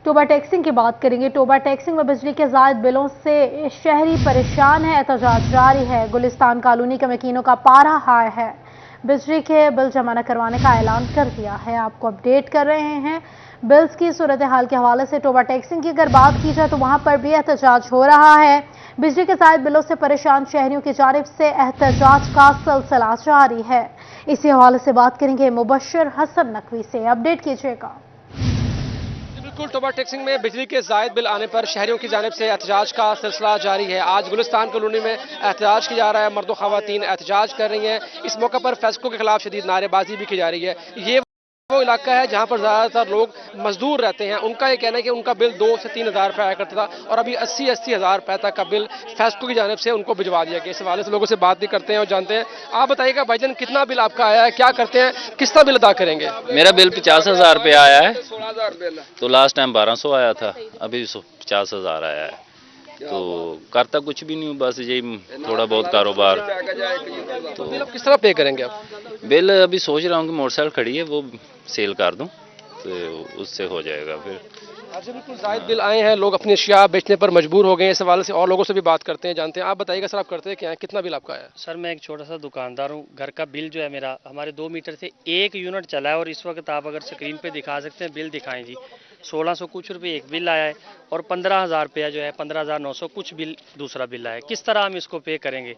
Toba taxing की बात करेंगे। टोबा टैक्सिंग में बिजली के ज़ायद बिलों से शहरी परेशान है। एहतजाज जारी है। गुलिस्तान कॉलोनी के मकीनों का पारा हाई है। बिजली के बिल जमा न करवाने का ऐलान कर दिया है। आपको अपडेट कर रहे हैं बिल्स की सूरत हाल के हवाले से। टोबा टैक्सिंग की अगर बात की जाए तो वहां पर भी एहतजाज हो रहा है। बिजली के ज़ायद बिलों से परेशान शहरियों की जानिब से एहतजाज का सिलसिला जारी है। इसी हवाले से बात करेंगे मुबश्शिर हसन नकवी से। अपडेट कीजिएगा। बिल्कुल, टोबा टैक्सिंग में बिजली के ज़ायद बिल आने पर शहरियों की जानिब से एहतजाज का सिलसिला जारी है। आज गुलिस्तान कॉलोनी में एहतजाज किया जा रहा है। मर्द व ख़वातीन एहतजाज कर रही हैं। इस मौके पर फेस्को के खिलाफ शदीद नारेबाजी भी की जा रही है। ये वो इलाका है जहां पर ज़्यादातर लोग मजदूर रहते हैं। उनका ये कहना है कि उनका बिल 2 से 3 हज़ार रुपये आया करता था और अभी 80 हज़ार रुपये तक का बिल फेस्को की जानिब से उनको भिजवा दिया गया। इस हवाले से लोगों से बात भी करते हैं और जानते हैं। आप बताइएगा भाईजान, कितना बिल आपका आया है, क्या करते हैं, किस तरह बिल अदा करेंगे? मेरा बिल 50,000 रुपये आया है। 16,000 बिल तो लास्ट टाइम 1200 आया था, अभी 50,000 आया है। तो करता कुछ भी नहीं हूँ, बस यही थोड़ा बहुत कारोबार। तो बिल आप किस तरह पे करेंगे? आप बिल अभी सोच रहा हूँ कि मोटरसाइकिल खड़ी है वो सेल कर दूँ तो उससे हो जाएगा फिर। अच्छा, बिल्कुल ज़ायद बिल आए हैं, लोग अपनी अशिया बेचने पर मजबूर हो गए हैं। इस हवाले से और लोगों से भी बात करते हैं, जानते हैं। आप बताइएगा सर, आप करते हैं क्या है, कितना बिल आपका आया? सर मैं एक छोटा सा दुकानदार हूँ। घर का बिल जो है मेरा हमारे 2 मीटर से 1 यूनिट चला है और इस वक्त आप अगर स्क्रीन पे दिखा सकते हैं बिल दिखाएं जी। 1600 कुछ रुपये एक बिल आया है और 15,000 रुपया जो है 15,900 कुछ बिल दूसरा बिल आया है। किस तरह हम इसको पे करेंगे?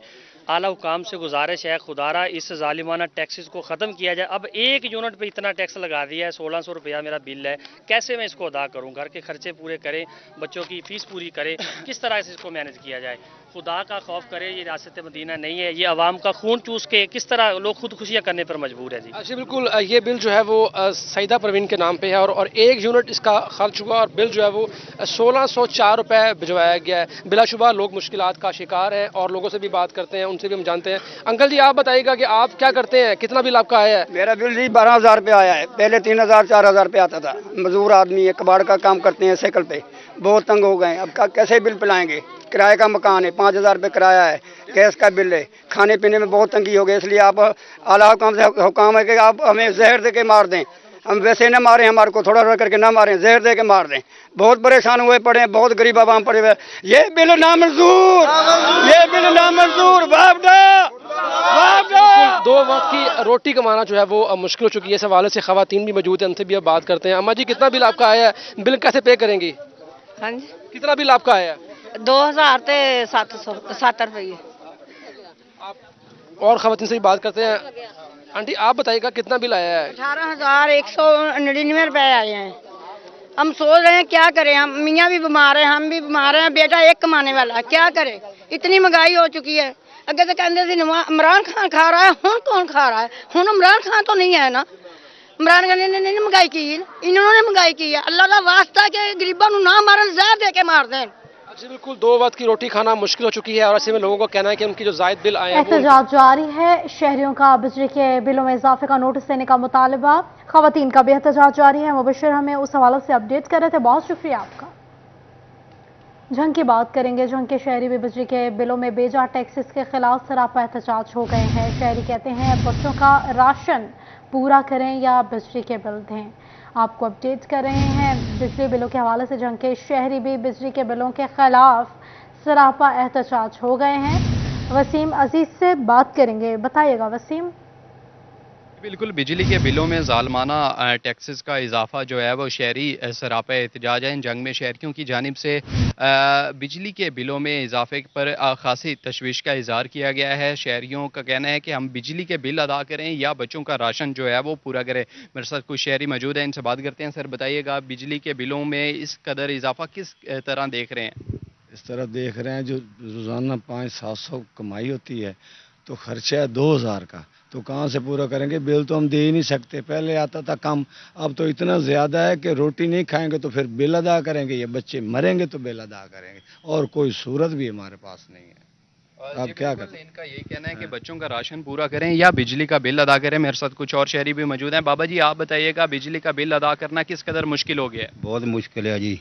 आला हुकाम से गुजारिश है, खुदारा इस जालिमाना टैक्सेस को ख़त्म किया जाए। अब 1 यूनिट पे इतना टैक्स लगा दिया है। 1600 रुपया मेरा बिल है, कैसे मैं इसको अदा करूं? घर के खर्चे पूरे करें, बच्चों की फीस पूरी करें, किस तरह से इसको मैनेज किया जाए? खुदा का खौफ करे, ये रियासत मदीना नहीं है। ये आवाम का खून चूस के किस तरह लोग खुदकुशियाँ करने पर मजबूर है जी। अच्छा, बिल्कुल, ये बिल जो है वो सईदा परवीन के नाम पे है और 1 यूनिट इसका खर्च हुआ और बिल जो है वो 1604 रुपये भिजवाया गया है। बिलाशुबा लोग मुश्किलात का शिकार हैं और लोगों से भी बात करते हैं, उनसे भी हम जानते हैं। अंकल जी, आप बताइएगा कि आप क्या करते हैं, कितना बिल आपका आया है? मेरा बिल जी 12,000 रुपये आया है। पहले 3,000 4,000 रुपये आता था। मजदूर आदमी है, कबाड़ का काम करते हैं, साइकिल पे बहुत तंग हो गए। अब कैसे बिल पिलाएंगे? किराए का मकान है, 5,000 रुपये किराया है, गैस का बिल है, खाने पीने में बहुत तंगी हो गई। इसलिए आप आला हुकाम से हुकाम है कि आप हमें जहर दे के मार दें। हम वैसे न मारें, हमारे को थोड़ा थोड़ा करके ना मारें, जहर दे के मार दें। बहुत परेशान हुए पड़े हैं, बहुत गरीब आवाम पड़े हुए। ये बिल नामंजूर, ये बिल नामंजूर। दो वक्त की रोटी कमाना जो है वो मुश्किल हो चुकी है। इस हवाले से खवातीन भी मौजूद हैं, उनसे भी अब बात करते हैं। अम्मा जी, कितना बिल आपका आया है, बिल कैसे पे करेंगी? हाँ जी, कितना बिल आपका आया है? 2,000 ते 700 रुपये। और खवातीन से भी बात करते हैं। आंटी, आप बताइएगा कितना बिल आया है? 18,199 रुपए आए हैं। हम सोच रहे हैं क्या करें, हम मियाँ भी बीमार हैं, हम भी बीमार हैं, बेटा एक कमाने वाला, क्या करें? इतनी महंगाई हो चुकी है। अगर तो कहते थे इमरान खान खा रहा है, हूँ कौन खा रहा है? हूँ इमरान खान तो नहीं है ना। इमरान खान ने महंगाई की, इन्होंने महंगाई की है। अल्लाह का वास्ता के गरीबों को ना मारन, जहर दे के मार दें। अच्छा, बिल्कुल, 2 वक्त की रोटी खाना मुश्किल हो चुकी है और ऐसे में लोगों को कहना है कि उनकी जो जायद बिल आए हैं एहतजाज जारी है। शहरियों का बिजली के बिलों में इजाफे का नोटिस देने का मुतालबा। खवातीन का भी एहतजाज जारी है। मुबश्शिर हमें उस हवाले से अपडेट कर रहे थे, बहुत शुक्रिया आपका। जंग की बात करेंगे। जंग के शहरी भी बिजली के बिलों में बेजा टैक्सेस के खिलाफ सरापा एहतजाज हो गए हैं। शहरी कहते हैं बच्चों का राशन पूरा करें या बिजली के बिल दें। आपको अपडेट कर रहे हैं बिजली बिलों के हवाले से। जंग के शहरी भी बिजली के बिलों के खिलाफ सरापा एहतजाज हो गए हैं। वसीम अजीज से बात करेंगे, बताइएगा वसीम। बिल्कुल, बिजली के बिलों में जालमाना टैक्सेस का इजाफा जो है वो शहरी सरापा एहतजाज है। जंग में शहरियों की जानिब से बिजली के बिलों में इजाफे पर खासी तशवीश का इजहार किया गया है। शहरियों का कहना है कि हम बिजली के बिल अदा करें या बच्चों का राशन जो है वो पूरा करें। मेरे साथ कुछ शहरी मौजूद हैं, इनसे बात करते हैं। सर बताइएगा, बिजली के बिलों में इस कदर इजाफा किस तरह देख रहे हैं? इस तरह देख रहे हैं, जो रोज़ाना 500-700 कमाई होती है तो खर्चा है 2,000 का, तो कहाँ से पूरा करेंगे? बिल तो हम दे ही नहीं सकते। पहले आता था कम, अब तो इतना ज़्यादा है कि रोटी नहीं खाएंगे तो फिर बिल अदा करेंगे, या बच्चे मरेंगे तो बिल अदा करेंगे, और कोई सूरत भी हमारे पास नहीं है। अब क्या करें? इनका यही कहना है कि बच्चों का राशन पूरा करें या बिजली का बिल अदा करें। मेरे साथ कुछ और शहरी भी मौजूद हैं। बाबा जी, आप बताइएगा, बिजली का बिल अदा करना किस कदर मुश्किल हो गया है? बहुत मुश्किल है जी।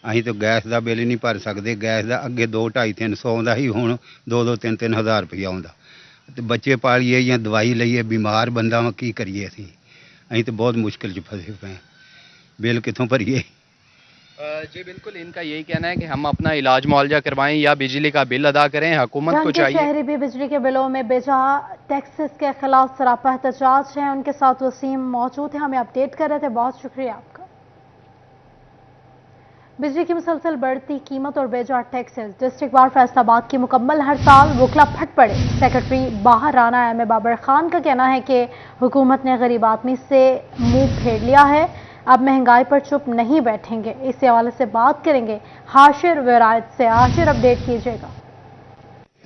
ਅਸੀਂ तो गैस का बिल ही नहीं भर सकते। गैस का अगे 2-2.5-300 का ही, हुण 2-2 3-3 हज़ार रुपया आउंदा। ते बच्चे पालिए या दवाई लईए, बीमार बंदा वा, की करिए? ਅਸੀਂ तो बहुत मुश्किल च फसे पे। बिल कितों भरीए? जी बिल्कुल, इनका यही कहना है कि हम अपना इलाज मुआवजा करवाएं या बिजली का बिल अदा करें, हुकूमत को जंग के चाहिए। शहरी भी बिजली के बिलों में बेजा टैक्सेस के खिलाफ सरापा एहतजाज है। उनके साथ वसीम मौजूद है, हमें अपडेट कर रहे थे। बहुत शुक्रिया आपका। बिजली की मुसलसल बढ़ती कीमत और बेजा टैक्सेस, डिस्ट्रिक्ट बार फैसलाबाद की मुकम्मल हड़ताल, वकला फट पड़े। सेक्रेटरी बाहर राना एम बाबर खान का कहना है कि हुकूमत ने गरीब आदमी से मुंह फेर लिया है, अब महंगाई पर चुप नहीं बैठेंगे। इस हवाले से बात करेंगे हाशिर विरायत से। हाशिर, अपडेट कीजिएगा।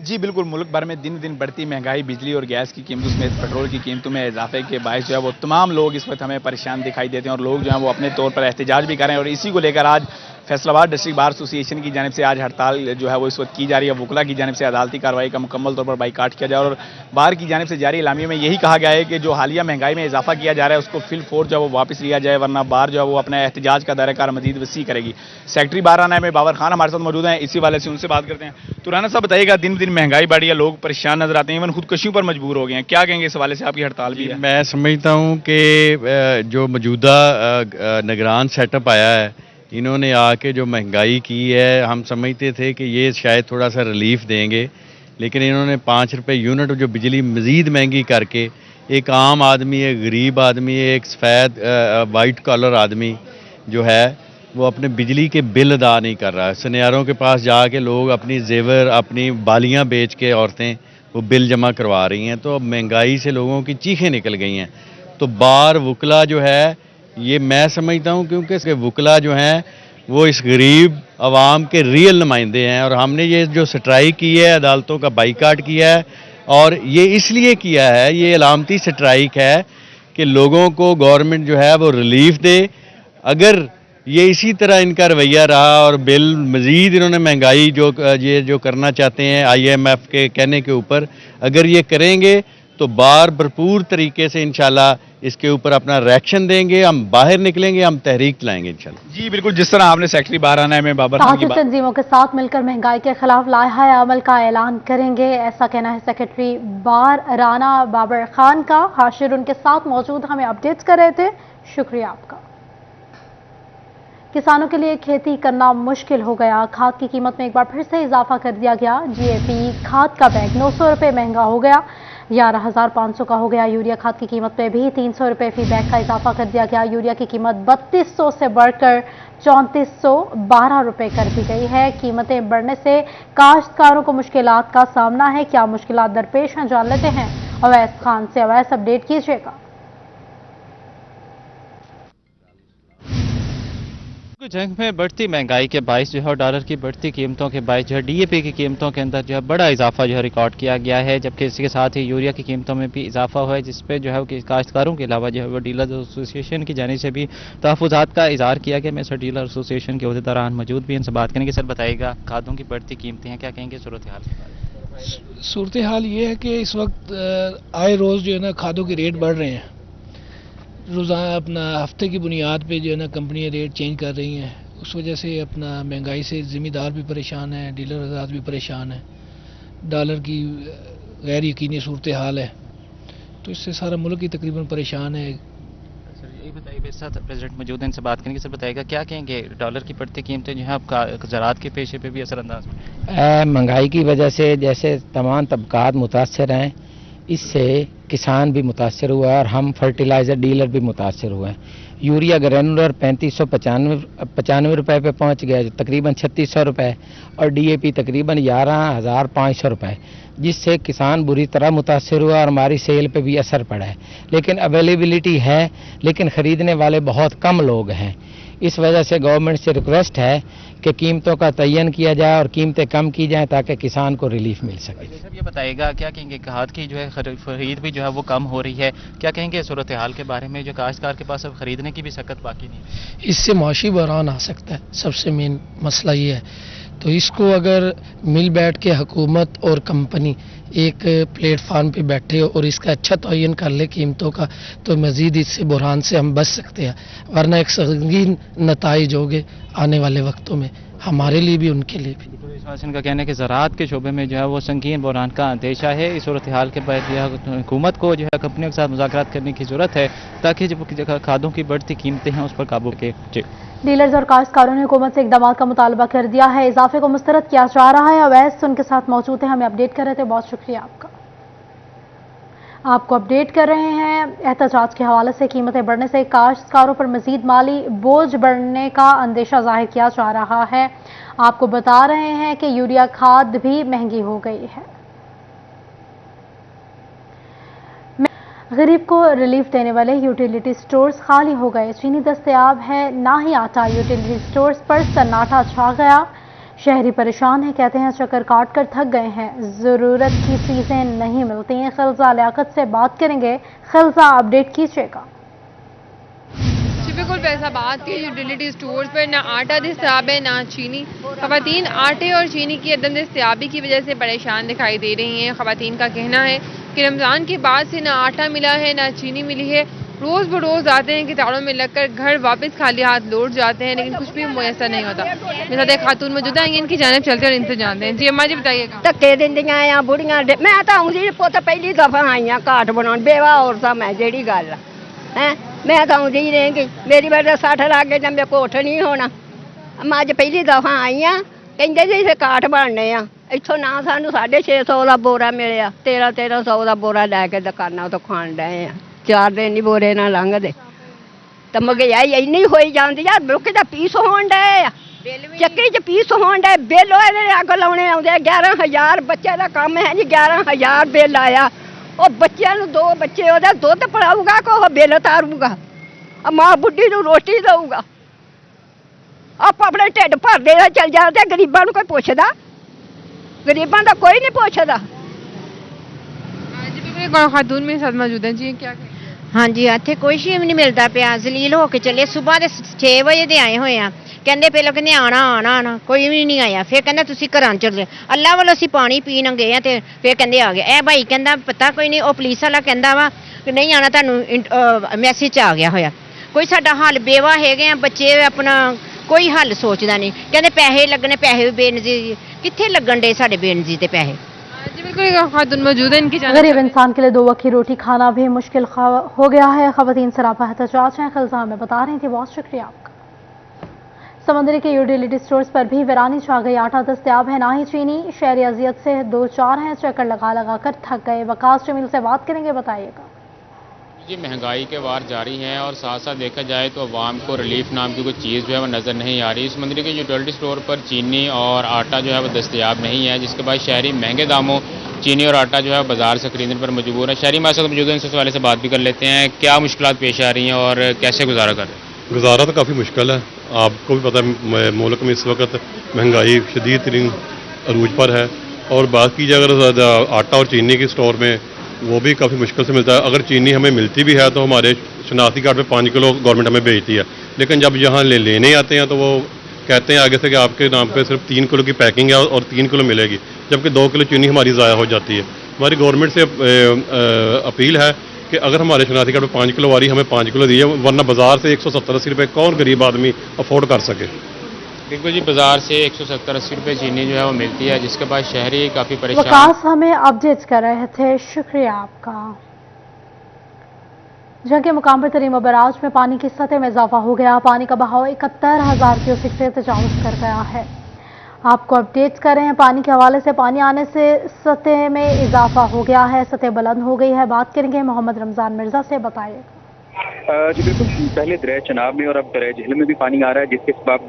जी बिल्कुल, मुल्क भर में दिन दिन बढ़ती महंगाई, बिजली और गैस की कीमतों समेत पेट्रोल की कीमतों में इजाफे के बायस जो है वो तमाम लोग इस वक्त हमें परेशान दिखाई देते हैं और लोग जो हैं वो अपने तौर पर एहतजाज भी कर रहे हैं। और इसी को लेकर आज फैसलाबाद डिस्ट्रिक्ट बार एसोसिएशन की जानिब से आज हड़ताल जो है वो इस वक्त की जा रही है। वकला की जानिब से अदालती कार्रवाई का मुकम्मल तौर पर बाइकाट किया जाए और बार की जानिब से जारी इलामिया में यही कहा गया है कि जो हालिया महंगाई में इजाफा किया जा रहा है उसको फिल फोर जो है वो वापस लिया जाए, वरना बार जो है वो अपना एहतजाज का दायरा कार मजीद वसी करेगी। सेक्रेटरी बार राना में बाबर खान हमारे साथ मौजूद हैं, इसी वाले से उनसे बात करते हैं। तो राना साहब बताइएगा, दिन दिन महंगाई बढ़ी है, लोग परेशान नजर आते हैं, इवन खुदकशियों पर मजबूर हो गए हैं, क्या कहेंगे इस हवाले से? आपकी हड़ताल भी है। मैं समझता हूँ कि जो मौजूदा निगरान सेटअप आया है, इन्होंने आके जो महंगाई की है, हम समझते थे कि ये शायद थोड़ा सा रिलीफ देंगे, लेकिन इन्होंने 5 रुपये यूनिट जो बिजली मज़ीद महंगी करके एक आम आदमी, एक गरीब आदमी, एक सफ़ेद वाइट कॉलर आदमी जो है वो अपने बिजली के बिल अदा नहीं कर रहा है। सुनियारों के पास जाके लोग अपनी जेवर, अपनी बालियाँ बेच के औरतें वो बिल जमा करवा रही हैं। तो अब महंगाई से लोगों की चीखें निकल गई हैं। तो बार वकला जो है, ये मैं समझता हूँ क्योंकि वकला जो हैं वो इस गरीब आवाम के रियल नुमाइंदे हैं, और हमने ये जो स्ट्राइक की है, अदालतों का बाइकाट किया है, और ये इसलिए किया है, ये अलामती स्ट्राइक है कि लोगों को गवर्नमेंट जो है वो रिलीफ दे। अगर ये इसी तरह इनका रवैया रहा और बिल मज़ीद इन्होंने महंगाई जो करना चाहते हैं IMF के कहने के ऊपर, अगर ये करेंगे तो बार भरपूर तरीके से इंशाल्लाह इसके ऊपर अपना रिएक्शन देंगे, हम बाहर निकलेंगे, हम तहरीक चलाएंगे इंशाल्लाह। जी बिल्कुल, जिस तरह आपने सेक्रेटरी बाहर आना है में बाबर खान की बात, तंजीमों के साथ मिलकर महंगाई के खिलाफ लाइहा अमल का ऐलान करेंगे, ऐसा कहना है सेक्रेटरी बार राना बाबर खान का। हाशिर उनके साथ मौजूद हमें अपडेट्स कर रहे थे, शुक्रिया आपका। किसानों के लिए खेती करना मुश्किल हो गया, खाद की कीमत में एक बार फिर से इजाफा कर दिया गया। GAP खाद का बैग 900 रुपये महंगा हो गया, 11,500 का हो गया। यूरिया खाद की कीमत में भी 300 रुपये फी बैग का इजाफा कर दिया गया। यूरिया की कीमत 3200 से बढ़कर 3412 रुपये कर दी गई है। कीमतें बढ़ने से काश्तकारों को मुश्किलात का सामना है। क्या मुश्किलात दरपेश हैं, जान लेते हैं अवैस खान से। अवैस, अपडेट कीजिएगा। जंग में बढ़ती महंगाई के बायस जो है, डॉलर की बढ़ती कीमतों के बायस जो है DAP की कीमतों के अंदर जो है बड़ा इजाफा जो है रिकॉर्ड किया गया है, जबकि इसके साथ ही यूरिया की कीमतों में भी इजाफा हुआ है, जिस पे जो है काश्तकारों के अलावा जो है वो डीलर एसोसिएशन की जानिब से भी तहफ़्फ़ुज़ात का इजहार किया गया। मैं सर डीलर एसोसिएशन के अहदेदारान मौजूद भी, इनसे बात करेंगे। सर बताइएगा, खादों की बढ़ती कीमतें हैं, क्या कहेंगे सूरत हाल? सूरत हाल ये है कि इस वक्त आए रोज़ जो है ना खादों के रेट बढ़ रहे हैं। रोज़ाना अपना हफ्ते की बुनियाद पे जो है ना कंपनियाँ रेट चेंज कर रही हैं। उस वजह से अपना महंगाई से ज़िम्मेदार भी परेशान हैं, डीलर हज़रात भी परेशान हैं। डॉलर की गैर यकीनी सूरत हाल है, तो इससे सारा मुल्क ही तकरीबन परेशान है। सर ये बताइए, मेरे साथ प्रेसिडेंट मौजूद हैं, इनसे बात करेंगे। सर बताइएगा, क्या कहेंगे डॉलर की बढ़ती कीमतें जो है आपका ज़राअत के पेशे पे भी असरअंदाज? महंगाई की वजह से जैसे तमाम तबकात मुतासर हैं, इससे किसान भी मुतासर हुआ है और हम फर्टिलाइज़र डीलर भी मुतासर हुए हैं। यूरिया ग्रैनुलर 3595 रुपये पे पहुंच गया, तकरीबन 3600 रुपये, और DAP तकरीबन 11,500 रुपये, जिससे किसान बुरी तरह मुतासर हुआ और हमारी सेल पे भी असर पड़ा है। लेकिन अवेलेबिलिटी है, लेकिन ख़रीदने वाले बहुत कम लोग हैं। इस वजह से गवर्नमेंट से रिक्वेस्ट है कि कीमतों का तयन किया जाए और कीमतें कम की जाएं ताकि किसान को रिलीफ मिल सके। सर ये बताइएगा, क्या कहेंगे खाद की जो है खरीद भी जो है वो कम हो रही है, क्या कहेंगे सूरत हाल के बारे में, जो काश्तकार के पास अब खरीदने की भी सकत बाकी नहीं है? इससे मुआशी बहरान आ सकता है, सबसे मेन मसला ये है। तो इसको अगर मिल बैठ के हुकूमत और कंपनी एक प्लेटफार्म पे बैठे हो और इसका अच्छा तयन कर ले कीमतों का, तो मज़ीद इससे बुरहान से हम बच सकते हैं, वरना एक संगीन नताइज होंगे आने वाले वक्तों में, हमारे लिए भी उनके लिए भी। प्रशासन का कहना है कि ज़राअत के शोबे में जो है वो संगीन बहरान का अंदेशा है। इस सूरत हाल के बाद जो है हुकूमत को जो है कंपनियों के साथ मुज़ाकरात करने की ज़रूरत है ताकि जो खादों की बढ़ती कीमतें हैं उस पर काबू के। डीलर्स और काश्तकारों ने हुकूमत से इक़दामात का मुतालबा कर दिया है, इजाफे को मुस्तरद किया जा रहा है। अवैस उनके साथ मौजूद है, हमें अपडेट कर रहे थे, बहुत शुक्रिया आपका। आपको अपडेट कर रहे हैं। एहतजाज के हवाले से कीमतें बढ़ने से काश्तकारों पर मजीद माली बोझ बढ़ने का अंदेशा जाहिर किया जा रहा है। आपको बता रहे हैं कि यूरिया खाद भी महंगी हो गई है। गरीब को रिलीफ देने वाले यूटिलिटी स्टोर्स खाली हो गए, चीनी दस्तयाब है ना ही आटा। यूटिलिटी स्टोर्स पर सन्नाटा छा गया। शहरी परेशान है, कहते हैं चक्कर काट कर थक गए हैं, ज़रूरत की चीज़ें नहीं मिलती हैं। खिलजा लियाकत से बात करेंगे। खिलजा, अपडेट कीजिएगा। बिल्कुल फैसलाबाद के यूटिलिटी स्टोर्स पर ना आटा दस्तयाब है ना चीनी। ख़वातीन आटे और चीनी की अदम दस्तयाबी की वजह से परेशान दिखाई दे रही हैं। ख़वातीन का कहना है कि रमज़ान के बाद से ना आटा मिला है ना चीनी मिली है। रोज़ बरोज़ आते हैं कि ताड़ों में लगकर घर वापस खाली हाथ लौट जाते हैं, लेकिन कुछ भी मुयसर नहीं होता। मेरे साथ एक खातून मौजूद है, इनकी जानिब चलते और इनसे जानते हैं। जी अम्मा जी बताइएगा। धक्के दिंदियां आ बुढ़ियां, मैं तो आउंदी पुत पहली दफा आई हाँ घाट बनाउण, बेवा औरतां मैं जेहड़ी गल है, मैं तो आउंदी रहेंगी। मेरी वजह 60 ਲੱਗ गए, मेरे को उठ नहीं होना। मैं अज पहली दफा आई हाँ, कहंदे जी इत्थे काठ बनने आ, इत्थों ना सानू 650 ਦਾ बोरा मिलिया, 1300 ਦਾ बोरा लैके दुकानां तो खाण डए आ। 4 दिन नहीं बोरे ना लंघदे, तो महंगाई इन्नी होई जाती है। लोग तो पीस होण डए आ, ਚੱਕੀ 'ਚ ਪੀਸ ਹੋਣ ਡਏ। ਬਿੱਲ ਇਹਦੇ ਅੱਗ ਲਾਉਣੇ ਆਉਂਦੇ 11,000 ਬੱਚੇ ਦਾ ਕੰਮ ਹੈ ਜੀ। 11,000 ਬਿੱਲ ਆਇਆ। ਉਹ ਬੱਚਿਆਂ ਨੂੰ 2 ਬੱਚੇ ਉਹਦਾ ਦੁੱਧ ਪਿਲਾਊਗਾ ਕਿ ਉਹ ਬਿੱਲ ਤਾਰੂਗਾ? ਮਾਂ ਬੁੱਢੀ ਨੂੰ ਰੋਟੀ ਦਊਗਾ? ਆਪ ਆਪਣੇ ਢਿੱਡ ਭਰਦੇ ਨਾਲ ਚੱਲ ਜਾਂਦੇ, ਗਰੀਬਾਂ ਨੂੰ ਕੋਈ ਪੁੱਛਦਾ? ਗਰੀਬਾਂ ਦਾ ਕੋਈ ਨਹੀਂ ਪੁੱਛਦਾ। खातून में साथ मौजूद है जी, क्या हाँ जी, इत्थे कुछ भी नहीं मिलता पिया। जलील होके चले, सुबह के 6 बजे दे आए हुए हैं। कहते पहले कहते आना आना आना, कोई भी नहीं आया। फिर कहते तुसीं घरां चल जाओ। अल्लाह वालों असीं पानी पीन गए हैं, तो फिर कहते आ गए। भाई कहता पता कोई नहीं, वो पुलिस वाला कहता वा कि नहीं आना, तुहानूं मैसेज आ गया होया। कोई साडा हल बेवा है, बच्चे अपना कोई हल सोचदा नहीं। कहते पैसे लगने, पैसे भी बेनजीर, कित्थे लगन डे साडे बेनजीर ते पैसे। खातून मौजूद है, इनकी गरीब इंसान के लिए 2 वक्त की रोटी खाना भी मुश्किल हो गया है। खवातीन सरापा एहतजाज हैं। खिलजा में बता रही थी, बहुत शुक्रिया आपका। समंदरी के यूटिलिटी स्टोर्स पर भी वीरानी छा गई। आटा दस्तयाब है ना ही चीनी। शहरी अजियत से 2-4 हैं, चक्कर लगा लगा कर थक गए। वकास जमील से बात करेंगे, बताइएगा। जी महंगाई के वार जारी हैं और साथ साथ देखा जाए तो अवाम को रिलीफ नाम की कोई चीज़ जो है वो नज़र नहीं आ रही। समंदरी के यूटिलिटी स्टोर पर चीनी और आटा जो है वो दस्तयाब नहीं है, जिसके बाद शहरी महंगे दामों चीनी और आटा जो है बाजार से खरीदने पर मजबूर है। शहरी हमारे साथ मौजूद हैं, इस हवाले से बात भी कर लेते हैं। क्या मुश्किलात पेश आ रही हैं और कैसे गुजारा कर रहे हैं? गुजारा तो काफ़ी मुश्किल है। आपको भी पता है मुल्क में इस वक्त महंगाई शदीद तरीन अरूज पर है, और बात की जाए अगर आटा और चीनी के स्टोर में, वो भी काफ़ी मुश्किल से मिलता है। अगर चीनी हमें मिलती भी है तो हमारे शनाख्ती कार्ड पे 5 किलो गवर्नमेंट हमें भेजती है, लेकिन जब यहाँ लेने आते हैं तो वो कहते हैं आगे से कि आपके नाम पे सिर्फ 3 किलो की पैकिंग है और 3 किलो मिलेगी, जबकि 2 किलो चीनी हमारी ज़ाया हो जाती है। हमारी गवर्नमेंट से अपील है कि अगर हमारे शनाख्ती कार्ड पे 5 किलो वाली हमें 5 किलो दी है, वरना बाजार से 170-80 रुपये कौन गरीब आदमी अफोर्ड कर सके। बिल्कुल जी, बाजार से 170-80 रुपये चीनी जो है वो मिलती है, जिसके बाद शहरी काफ़ी परेशान। वकास हमें अपडेट कर रहे थे, शुक्रिया आपका। जंग के मुकाम पर तरीमा बराज में पानी की सतह में इजाफा हो गया। पानी का बहाव 71,000 क्यूसेक से तजावुज कर गया है। आपको अपडेट कर रहे हैं। पानी के हवाले से पानी आने से सतह में इजाफा हो गया है, सतह बुलंद हो गई है। बात करेंगे मोहम्मद रमजान मिर्जा से, बताइएगा। जी बिल्कुल, पहले दरिया चनाब में और अब दरिया झील में भी पानी आ रहा है, जिसके सबब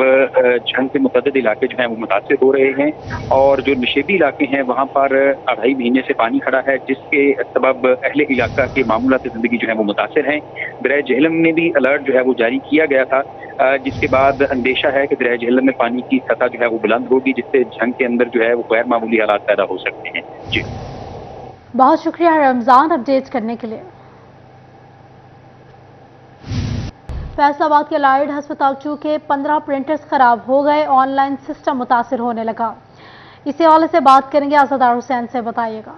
झंग से मुतअद्दिद इलाके जो हैं वो मुतासिर हो रहे हैं, और जो नशेबी इलाके हैं वहाँ पर 2.5 महीने से पानी खड़ा है, जिसके सबब अहले इलाका के मामूलात ज़िंदगी जो है वो मुतासिर हैं। दरिया झेलम में भी अलर्ट जो है वो जारी किया गया था, जिसके बाद अंदेशा है कि दरिया झेलम में पानी की सतह जो है वो बुलंद होगी, जिससे झंग के अंदर जो है वो गैर मामूली हालात पैदा हो सकते हैं। जी बहुत शुक्रिया रमजान अपडेट करने के लिए। फैसलाबाद के लाइड अस्पताल चूंकि 15 प्रिंटर्स खराब हो गए, ऑनलाइन सिस्टम मुतासिर होने लगा। इसी हवाले से बात करेंगे आज़ादार हुसैन से, बताइएगा।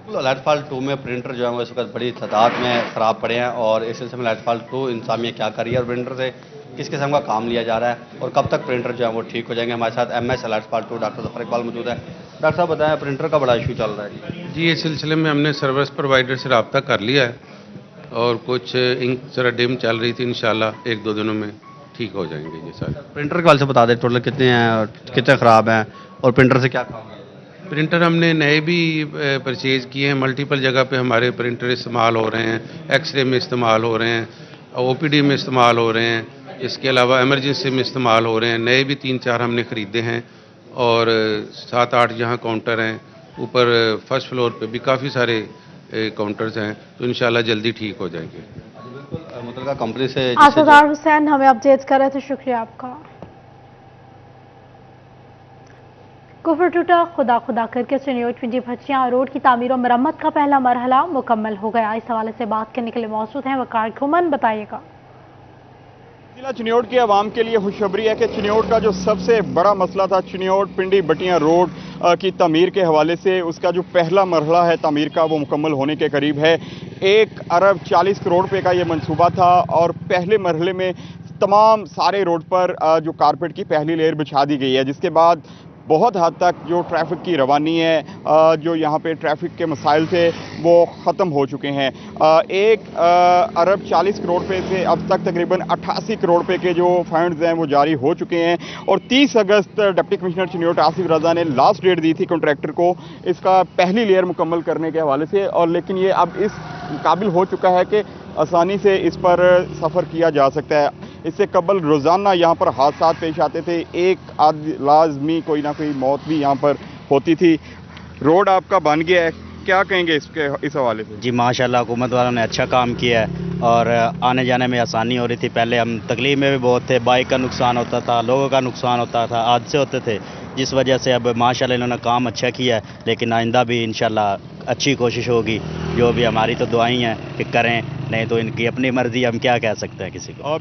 लाइट फॉल 2 में प्रिंटर जो है वो इस वक्त बड़ी तादाद में ख़राब पड़े हैं और इस सिलसिले में लाइट फॉल 2 इंतजामिया क्या कर रही है और प्रिंटर से किस किस्म का काम लिया जा रहा है और कब तक प्रिंटर जो है वो ठीक हो जाएंगे। हमारे साथ MS light fall 2 doctor Zafar Iqbal मौजूद है। डॉक्टर साहब बताएं, प्रिंटर का बड़ा इशू चल रहा है जी। इस सिलसिले में हमने सर्विस प्रोवाइडर से रब्ता कर लिया है और कुछ इंक जरा डिम चल रही थी, इंशाल्लाह 1-2 दिनों में ठीक हो जाएंगे ये सारे। प्रिंटर के वाले से बता दें टोटल कितने हैं और कितने ख़राब हैं और प्रिंटर से क्या काम है। प्रिंटर हमने नए भी परचेज़ किए हैं, मल्टीपल जगह पे हमारे प्रिंटर इस्तेमाल हो रहे हैं, एक्सरे में इस्तेमाल हो रहे हैं, OPD में इस्तेमाल हो रहे हैं, इसके अलावा इमरजेंसी में इस्तेमाल हो रहे हैं। नए भी 3-4 हमने ख़रीदे हैं और 7-8 जहाँ काउंटर हैं, ऊपर फर्स्ट फ्लोर पे भी काफ़ी सारे काउंटर्स हैं, तो इंशाल्लाह जल्दी ठीक हो जाएंगे। मुतलका कंपनी से आसदार हुसैन हमें अपडेट कर रहे थे, शुक्रिया आपका। कुफर टूटा खुदा खुदा करके चिन्योट पिंडी भचिया रोड की तामीर और मरम्मत का पहला मरहला मुकम्मल हो गया। इस हवाले से बात करने के लिए मौजूद हैं वकार घुमन, बताइएगा। जिला चिन्योट की आवाम के लिए खुशखबरी है कि चिन्योट का जो सबसे बड़ा मसला था चिन्योट पिंडी बटिया रोड की तामीर के हवाले से, उसका जो पहला मरहला है तामीर का वो मुकम्मल होने के करीब है। 1 अरब 40 करोड़ रुपए का ये मंसूबा था और पहले मरहले में तमाम सारे रोड पर जो कारपेट की पहली लेयर बिछा दी गई है, जिसके बाद बहुत हद तक जो ट्रैफिक की रवानी है, जो यहाँ पे ट्रैफिक के मसाइल थे वो ख़त्म हो चुके हैं। 1 अरब 40 करोड़ रुपए से अब तक तकरीबन 88 करोड़ रुपए के जो फंड्स हैं वो जारी हो चुके हैं और 30 अगस्त डिप्टी कमिश्नर चिन्योट आसिफ रजा ने लास्ट डेट दी थी कॉन्ट्रैक्टर को इसका पहली लेयर मुकम्मल करने के हवाले से, और लेकिन ये अब इस काबिल हो चुका है कि आसानी से इस पर सफ़र किया जा सकता है। इससे कबल रोज़ाना यहाँ पर हादसा पेश आते थे, एक लाजमी कोई ना कोई मौत भी यहाँ पर होती थी। रोड आपका बन गया है, क्या कहेंगे इस हवाले से? जी माशाल्लाह हुकूमत वालों ने अच्छा काम किया है और आने जाने में आसानी हो रही थी। पहले हम तकलीफ में भी बहुत थे, बाइक का नुकसान होता था, लोगों का नुकसान होता था, हादसे होते थे, जिस वजह से अब माशाल्लाह इन्होंने काम अच्छा किया है। लेकिन आइंदा भी इंशाल्लाह अच्छी कोशिश होगी, जो भी हमारी तो दुआएं हैं कि करें, नहीं तो इनकी अपनी मर्जी, हम क्या कह सकते हैं किसी को।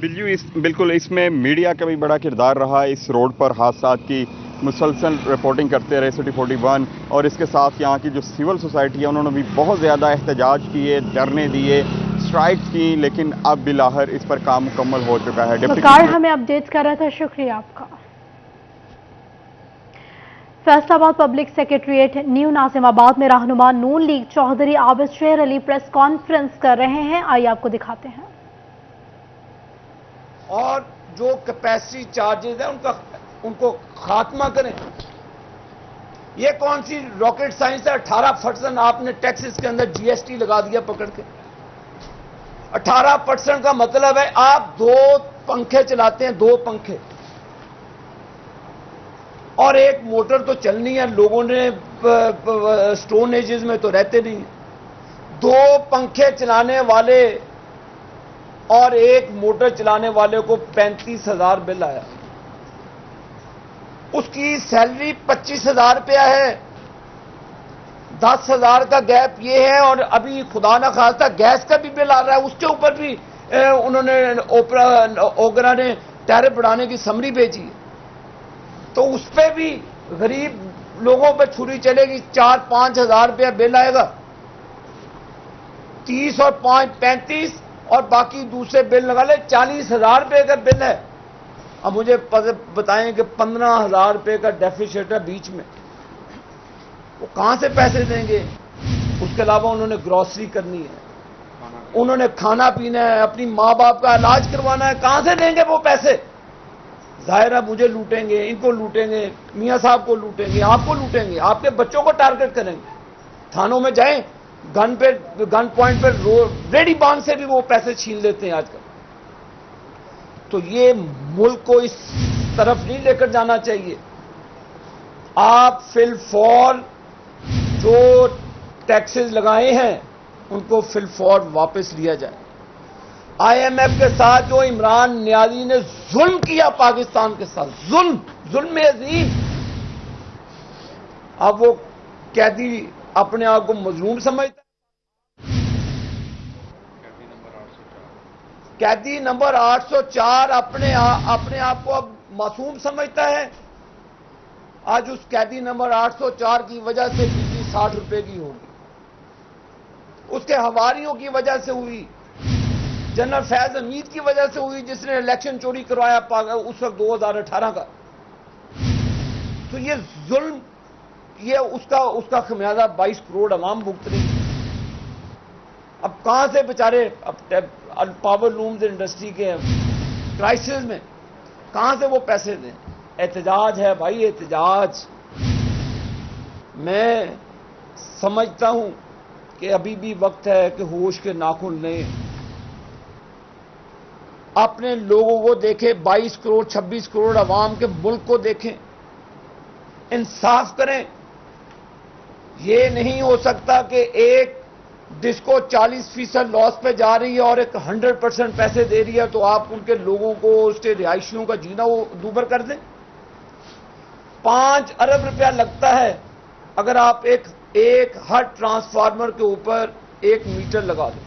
बिल्कुल इसमें मीडिया का भी बड़ा किरदार रहा। इस रोड पर हादसा की मुसलसल रिपोर्टिंग करते रहे सिटी 41 और इसके साथ यहाँ की जो सिविल सोसाइटी है उन्होंने भी बहुत ज़्यादा एहतजाज किए, धरने दिए, स्ट्राइक्स की, लेकिन अब बिलाहर इस पर काम मुकम्मल हो चुका है। वकार हमें अपडेट कर रहा था, शुक्रिया आपका। Faisalabad public secretariat new Nazimabad में रहनुमा नून लीग चौधरी आबिद शेर अली प्रेस कॉन्फ्रेंस कर रहे हैं, आइए आपको दिखाते हैं। और जो कैपेसिटी चार्जेस है उनको खात्मा करें। ये कौन सी रॉकेट साइंस है? 18% आपने टैक्सेस के अंदर GST लगा दिया पकड़ के। 18% का मतलब है आप 2 पंखे चलाते हैं, 2 पंखे और एक मोटर तो चलनी है। लोगों ने स्टोन एजेस में तो रहते नहीं, 2 पंखे चलाने वाले और एक मोटर चलाने वाले को 35,000 बिल आया। उसकी सैलरी 25,000 रुपया है, 10,000 का गैप ये है। और अभी खुदा ना खास्ता गैस का भी बिल आ रहा है, उसके ऊपर भी उन्होंने ओगरा ने टैरिफ बढ़ाने की समरी भेजी है, तो उस पर भी गरीब लोगों पर छुरी चलेगी। 4-5 हजार रुपया बिल आएगा, 30 और 5 35 और बाकी दूसरे बिल लगा ले, 40,000 रुपये का बिल है। अब मुझे बताएं कि 15,000 रुपये का डेफिसिट है बीच में, वो कहां से पैसे देंगे? उसके अलावा उन्होंने ग्रॉसरी करनी है, उन्होंने खाना पीना है, अपनी माँ बाप का इलाज करवाना है, कहां से देंगे वो पैसे? जाहिर है मुझे लूटेंगे, इनको लूटेंगे, मियाँ साहब को लूटेंगे, आपको लूटेंगे, आपके बच्चों को टारगेट करेंगे। थानों में जाएं, गन पॉइंट पर रेडी बांध से भी वो पैसे छीन लेते हैं आजकल। तो ये मुल्क को इस तरफ नहीं लेकर जाना चाहिए। आप फिलफौर जो टैक्सेस लगाए हैं उनको फिलफौर वापस लिया जाए। IMF के साथ जो इमरान नियाजी ने जुल्म किया पाकिस्तान के साथ, जुल्म में अजीम, अब वो कैदी अपने आप को मजलूम समझता है। कैदी नंबर 804 अपने आप को अब मासूम समझता है। आज उस कैदी नंबर 804 की वजह से बिजली 60 रुपए की होगी। اس کے ہواریوں کی وجہ سے ہوئی, جنرل فیض حمید کی وجہ سے ہوئی جس نے الیکشن چوری کروایا اس وقت 2018 کا. تو یہ ظلم, یہ اس کا خمیازہ 22 کروڑ عوام بھگت رہی. اب کہاں سے بیچارے پاور لومز انڈسٹری کے کرائسس میں کہاں سے وہ پیسے دیں؟ احتجاج ہے بھائی, احتجاج. میں سمجھتا ہوں کہ ابھی بھی وقت ہے کہ ہوش کے ناخن لیں, اپنے لوگوں کو دیکھیں, 22 کروڑ 26 کروڑ عوام کے ملک کو دیکھیں, انصاف کریں. یہ نہیں ہو سکتا کہ ایک ڈسکو 40% لاس پہ جا رہی ہے اور ایک 100% پیسے دے رہی ہے تو آپ ان کے لوگوں کو, اس کے رہائشیوں کا جینا وہ دوبر کر دیں. 5 ارب روپیہ لگتا ہے اگر آپ ایک ہر ٹرانسفارمر کے اوپر 1 میٹر لگا دیں.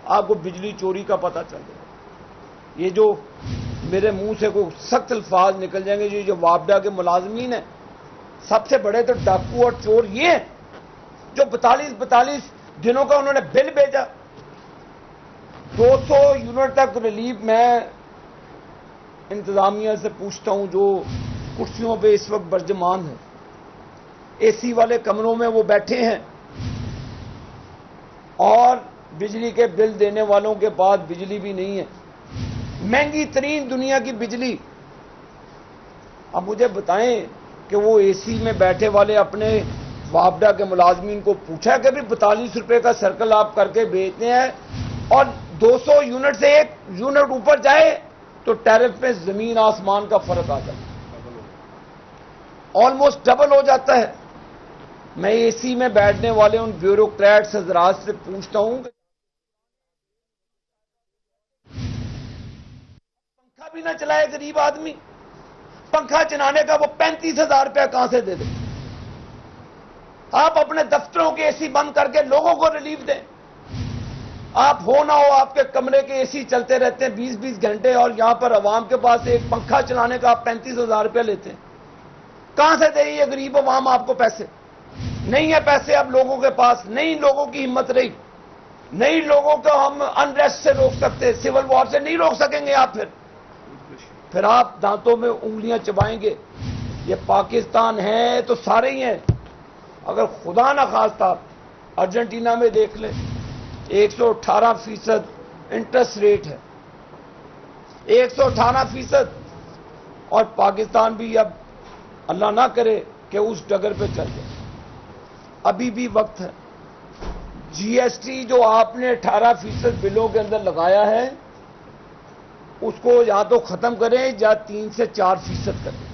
آپ کو بجلی چوری کا پتہ چل جائے. یہ جو میرے منہ سے کوئی سخت الفاظ نکل جائیں گے, یہ جو وابڈا کے ملازمین ہیں, سب سے بڑے تو ڈاکو اور چور یہ ہیں جو 42 دنوں کا انہوں نے بل بھیجا. 200 یونٹ تک ریلیف. میں انتظامیہ سے پوچھتا ہوں جو کرسیوں پہ اس وقت برجمان ہیں, اے سی والے کمروں میں وہ بیٹھے ہیں اور بجلی کے بل دینے والوں کے پاس بجلی بھی نہیں ہے, مہنگی ترین دنیا کی بجلی. اب مجھے بتائیں کہ وہ اے سی میں بیٹھے والے اپنے وابڈا کے ملازمین کو پوچھا کہ بھی 42 روپے کا سرکل آپ کر کے بیچتے ہیں اور 200 یونٹ سے 1 یونٹ اوپر جائے تو ٹیرف میں زمین آسمان کا فرق آ جاتا ہے, آلموسٹ ڈبل ہو جاتا ہے. میں اے سی میں بیٹھنے والے ان بیوروکریٹس حضرات سے پوچھتا ہوں کہ پنکھا بھی نہ چلائے غریب آدمی, پنکھا چلانے کا وہ 35,000 روپیہ کہاں سے دے دیں؟ آپ اپنے دفتروں کے اے سی بند کر کے لوگوں کو ریلیف دیں. آپ ہو نہ ہو آپ کے کمرے کے اے سی چلتے رہتے ہیں 20 گھنٹے اور یہاں پر عوام کے پاس ایک پنکھا چلانے کا آپ 35,000 روپیہ لیتے ہیں. کہاں سے دے یہ غریب عوام آپ کو پیسے؟ نہیں ہے پیسے اب لوگوں کے پاس, نہیں لوگوں کی ہمت رہی, نہیں لوگوں کو ہم انریسٹ سے روک سکتے, سول وار سے نہیں روک سکیں گے آپ. پھر آپ دانتوں میں انگلیاں چبائیں گے. یہ پاکستان ہے تو سارے ہی ہیں. اگر خدا نہ خواستہ ارجنٹینا میں دیکھ لیں 118% انٹرسٹ ریٹ ہے, 118%, اور پاکستان بھی اب اللہ نہ کرے کہ اس ڈگر پہ چل جائے. ابھی بھی وقت ہے. جی ایس ٹی جو آپ نے 18% بلوں کے اندر لگایا ہے اس کو یا تو ختم کریں یا 3 سے 4% کریں.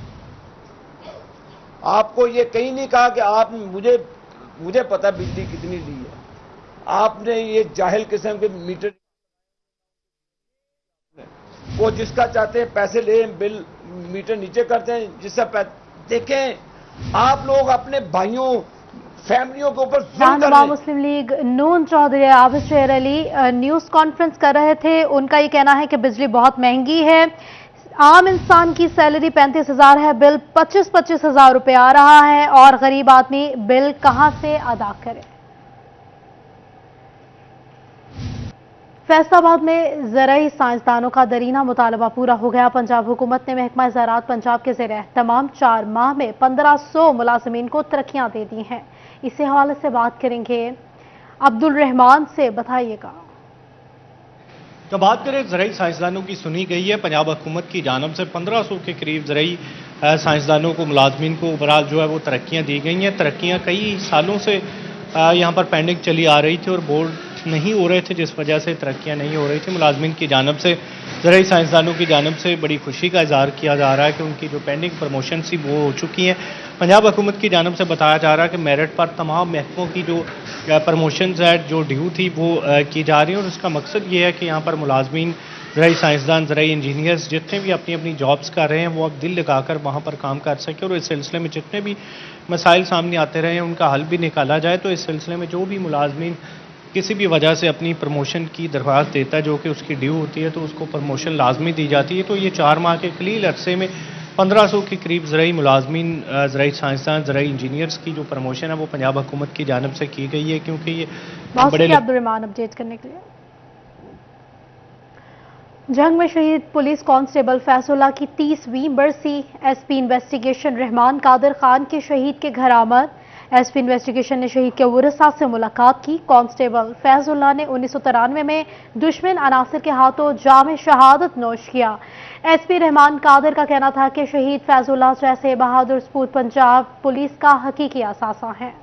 آپ کو یہ کہیں نہیں کہا کہ آپ مجھے پتا بجلی کتنی لی ہے. آپ نے یہ جاہل قسم کے میٹر, وہ جس کا چاہتے ہیں پیسے لیں, بل میٹر نیچے کرتے ہیں جس سے دیکھیں آپ لوگ اپنے بھائیوں فیملیوں کے اوپر ظلم کر رہے رہنما ہیں. مسلم لیگ نون چودھری عابد شیر علی نیوز کانفرنس کر رہے تھے. ان کا یہ کہنا ہے کہ بجلی بہت مہنگی ہے, عام انسان کی سیلری 35,000 ہے, بل 25,000 روپے آ رہا ہے اور غریب آدمی بل کہاں سے ادا کرے. فیصل آباد میں زرعی سائنسدانوں کا درینہ مطالبہ پورا ہو گیا. پنجاب حکومت نے محکمہ زراعت پنجاب کے زیر اہتمام 4 ماہ میں 1500 ملازمین کو ترقیاں دے دی ہیں. اسی حوالے سے بات کریں گے عبد الرحمان سے. بتائیے گا. تو بات کریں زرعی سائنسدانوں کی سنی گئی ہے. پنجاب حکومت کی جانب سے 1500 کے قریب زرعی سائنسدانوں کو ملازمین کو اوورال جو ہے وہ ترقیاں دی گئی ہیں. ترقیاں کئی سالوں سے یہاں پر پینڈنگ چلی آ رہی تھی اور بورڈ نہیں ہو رہے تھے جس وجہ سے ترقیاں نہیں ہو رہی تھی. ملازمین کی جانب سے زرعی سائنسدانوں کی جانب سے بڑی خوشی کا اظہار کیا جا رہا ہے کہ ان کی جو پینڈنگ پروموشن تھی وہ ہو چکی ہیں. پنجاب حکومت کی جانب سے بتایا جا رہا ہے کہ میرٹ پر تمام محکموں کی جو پروموشنز ہے جو ڈیو تھی وہ کی جا رہی ہیں اور اس کا مقصد یہ ہے کہ یہاں پر ملازمین زرعی سائنسدان زرعی انجینئرز جتنے بھی اپنی اپنی جابز کر رہے ہیں وہ اب دل لگا کر وہاں پر کام کر سکیں اور اس سلسلے میں جتنے بھی مسائل سامنے آتے رہے ہیں ان کا حل بھی نکالا جائے. تو اس سلسلے میں جو بھی ملازمین کسی بھی وجہ سے اپنی پروموشن کی درخواست دیتا ہے جو کہ اس کی ڈیو ہوتی ہے تو اس کو پروموشن لازمی دی جاتی ہے. تو یہ 4 ماہ کے قلیل عرصے میں 1500 के करीब ज़राई मुलाजमीन, ज़राई साइंसदान, ज़राई इंजीनियर्स की जो प्रमोशन है वो पंजाब हुकूमत की जानिब से की गई है, क्योंकि ये बहुत बड़े शुक्रिया अब्दुर्रहमान अपडेट करने के लिए। जंग में शहीद पुलिस कांस्टेबल फैजुल्लाह की 30वीं बरसी। एसपी इन्वेस्टिगेशन रहमान कादर खान के शहीद के घर आमद। एसपी इन्वेस्टिगेशन ने शहीद के वरसा से मुलाकात की। कांस्टेबल फैजुल्लाह ने 1993 में दुश्मन अनासिर के हाथों जाम शहादत नोश किया। एसपी रहमान कादर का कहना था कि शहीद फैजुल्लाह जैसे बहादुर सपूत पंजाब पुलिस का हकीकी असासा हैं।